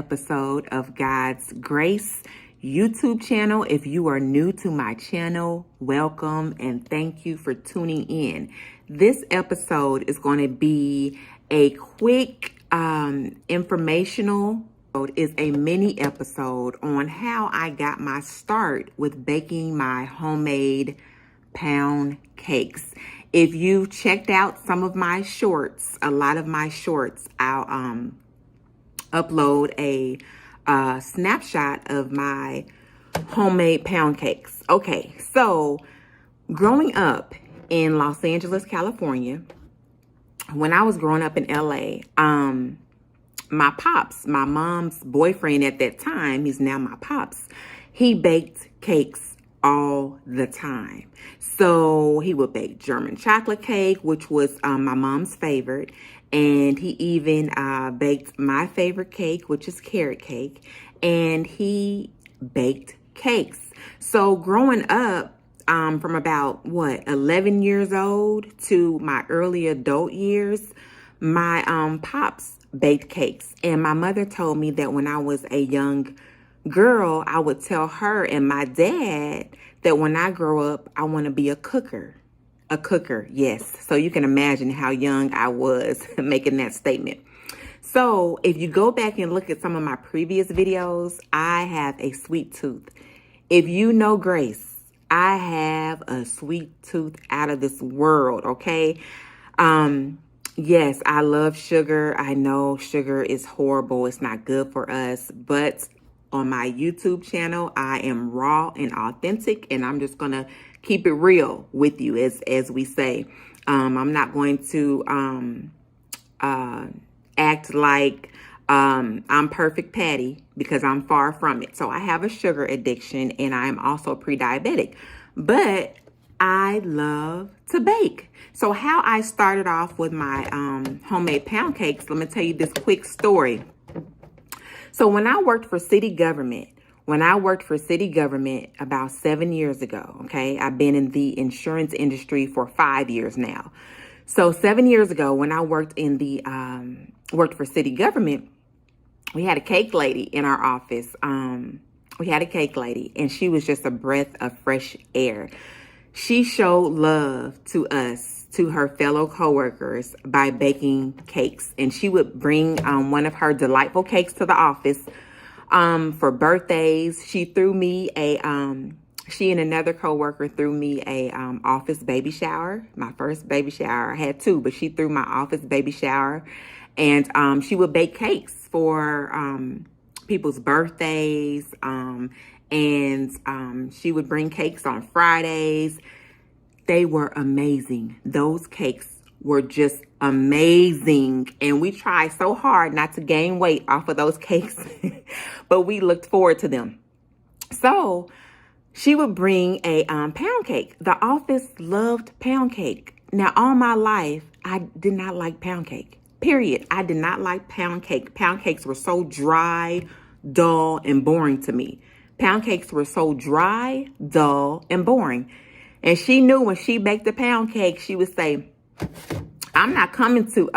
episode of God's Grace YouTube channel. If you are new to my channel, welcome and thank you for tuning in. This episode is going to be a quick informational. It is a mini episode on how I got my start with baking my homemade pound cakes. If you've checked out some of my shorts, a lot of my shorts, I'll upload a snapshot of my homemade pound cakes. Okay, so growing up in Los Angeles, California, when I was growing up in LA, my pops, my mom's boyfriend at that time, he's now my pops, he baked cakes all the time. So he would bake German chocolate cake, which was my mom's favorite. And he even baked my favorite cake, which is carrot cake. And he baked cakes. So growing up, from about 11 years old to my early adult years, my pops baked cakes. And my mother told me that when I was a young girl, I would tell her and my dad that when I grow up, I want to be a cooker. A cooker, yes. So you can imagine how young I was making that statement. So if you go back and look at some of my previous videos, I have a sweet tooth. If you know Grace, I have a sweet tooth out of this world, okay? Yes, I love sugar. I know sugar is horrible. It's not good for us. But on my YouTube channel, I am raw and authentic, and I'm just going to keep it real with you, as we say. I'm not going to act like I'm perfect Patty, because I'm far from it. So I have a sugar addiction, and I'm also pre-diabetic. But I love to bake. So how I started off with my homemade pound cakes, let me tell you this quick story. So when I worked for city government, about 7 years ago, okay, I've been in the insurance industry for 5 years now. So 7 years ago, when I worked in the worked for city government, we had a cake lady in our office. We had a cake lady, and she was just a breath of fresh air. She showed love to us, to her fellow coworkers, by baking cakes, and she would bring one of her delightful cakes to the office. For birthdays. She threw me she and another coworker threw me a office baby shower. My first baby shower. I had two, but she threw my office baby shower. And she would bake cakes for people's birthdays. And she would bring cakes on Fridays. They were amazing. Those cakes were just amazing. And we tried so hard not to gain weight off of those cakes, but we looked forward to them. So she would bring a pound cake. The office loved pound cake. Now, all my life, I did not like pound cake. Period. I did not like pound cake. Pound cakes were so dry, dull, and boring to me. Pound cakes were so dry, dull, and boring. And she knew when she baked a pound cake, she would say, I'm not coming to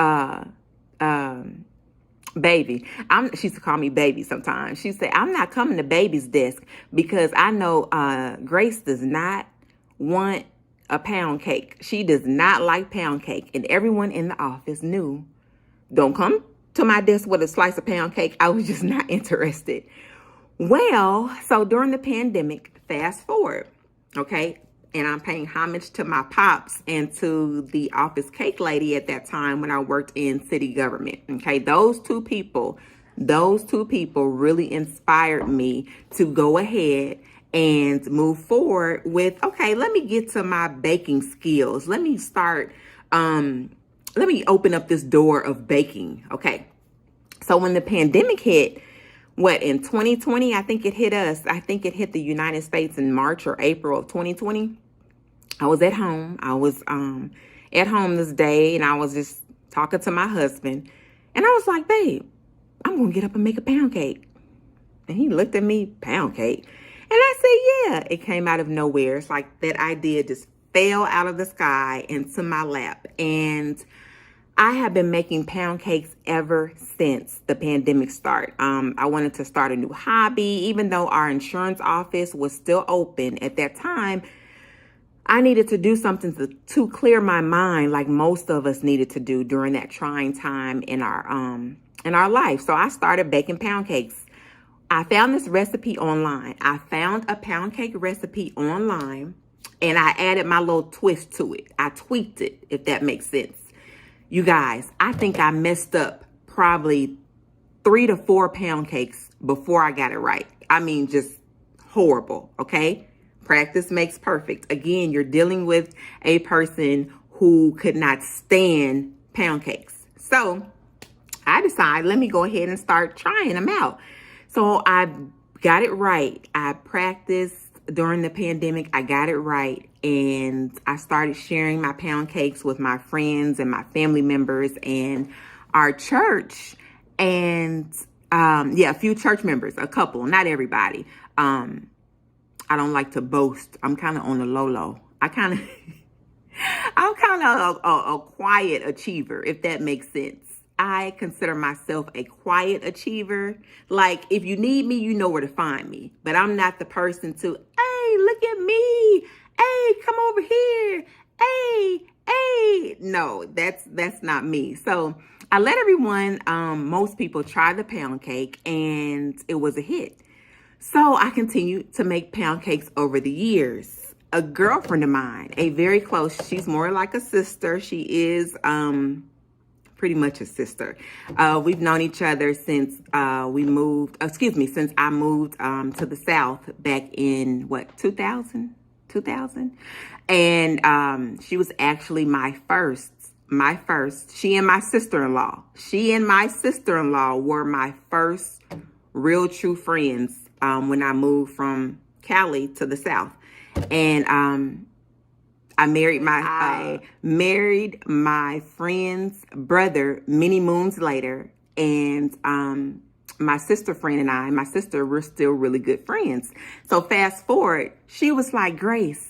baby. She used to call me baby sometimes. She said, I'm not coming to baby's desk, because I know Grace does not want a pound cake. She does not like pound cake. And everyone in the office knew, don't come to my desk with a slice of pound cake. I was just not interested. Well, so during the pandemic, fast forward, okay, and I'm paying homage to my pops and to the office cake lady at that time when I worked in city government. Okay, those two people really inspired me to go ahead and move forward with, okay, let me get to my baking skills. Let me start, let me open up this door of baking. Okay, so when the pandemic hit, in 2020, I think it hit us. I think it hit the United States in March or April of 2020. I was at home. I was at home this day, and I was just talking to my husband. And I was like, babe, I'm going to get up and make a pound cake. And he looked at me, pound cake. And I said, yeah. It came out of nowhere. It's like that idea just fell out of the sky into my lap. And I have been making pound cakes ever since the pandemic started. I wanted to start a new hobby, even though our insurance office was still open at that time. I needed to do something to clear my mind, like most of us needed to do during that trying time in our life. So I started baking pound cakes. I found this recipe online. I found a pound cake recipe online, and I added my little twist to it. I tweaked it, if that makes sense. You guys, I think I messed up probably 3 to 4 pound cakes before I got it right. I mean, just horrible, okay? Practice makes perfect. Again, you're dealing with a person who could not stand pound cakes. So I decided, let me go ahead and start trying them out. So I got it right. I practiced during the pandemic. I got it right. And I started sharing my pound cakes with my friends and my family members and our church. And a few church members, a couple, not everybody. I don't like to boast. I'm kind of on the low. I'm kind of a quiet achiever, if that makes sense. I consider myself a quiet achiever. Like, if you need me, you know where to find me. But I'm not the person to, hey, look at me. Hey, come over here. Hey. No, that's not me. So I let everyone, most people try the pound cake, and it was a hit. So I continued to make pound cakes over the years. A girlfriend of mine, a very close, she's more like a sister. She is pretty much a sister. We've known each other since since I moved to the South back in 2000? And she was actually my first. She and my sister-in-law were my first real true friends when I moved from Cali to the South. And I married my friend's brother many moons later. And my sister we're still really good friends. So fast forward, she was like, Grace,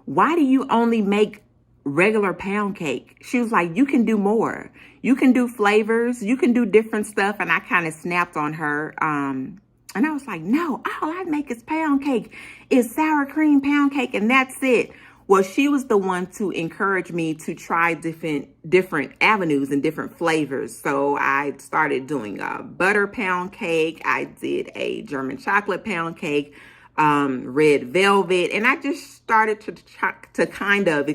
why do you only make regular pound cake? She was like, you can do more. You can do flavors. You can do different stuff. And I kind of snapped on her. And I was like, no, all I make is pound cake. It's sour cream pound cake, and that's it. Well, she was the one to encourage me to try different avenues and different flavors. So I started doing a butter pound cake. I did a German chocolate pound cake, red velvet, and I just started to kind of,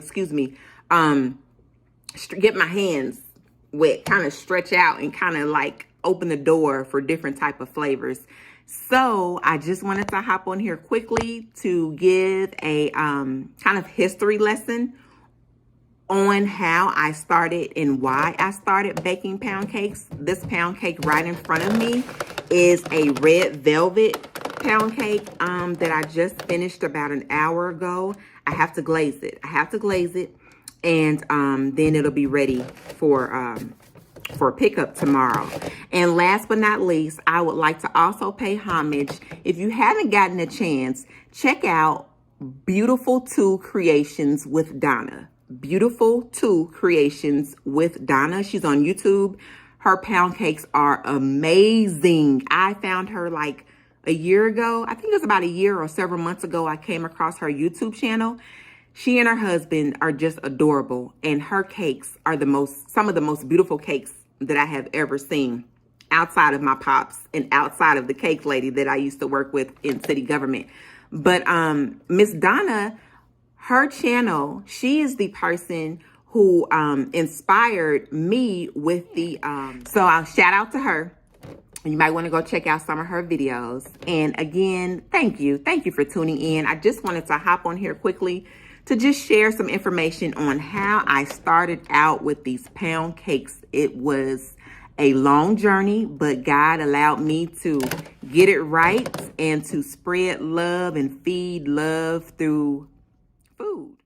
get my hands wet, kind of stretch out and kind of like open the door for different type of flavors. So I just wanted to hop on here quickly to give a kind of history lesson on how I started and why I started baking pound cakes. This pound cake right in front of me is a red velvet pound cake that I just finished about an hour ago. I have to glaze it. And then it'll be ready for pickup tomorrow. And last but not least, I would like to also pay homage. If you haven't gotten a chance, check out Beautiful 2 Creations with Donna. Beautiful 2 Creations with Donna. She's on YouTube. Her pound cakes are amazing. I found her like a year ago. I think it was about a year or several months ago. I came across her YouTube channel. She and her husband are just adorable, and her cakes are some of the most beautiful cakes that I have ever seen outside of my pops and outside of the cake lady that I used to work with in city government. But Miss Donna, her channel, she is the person who inspired me with the, so I'll shout out to her. You might want to go check out some of her videos. And again, thank you. Thank you for tuning in. I just wanted to hop on here quickly to just share some information on how I started out with these pound cakes. It was a long journey, but God allowed me to get it right and to spread love and feed love through food.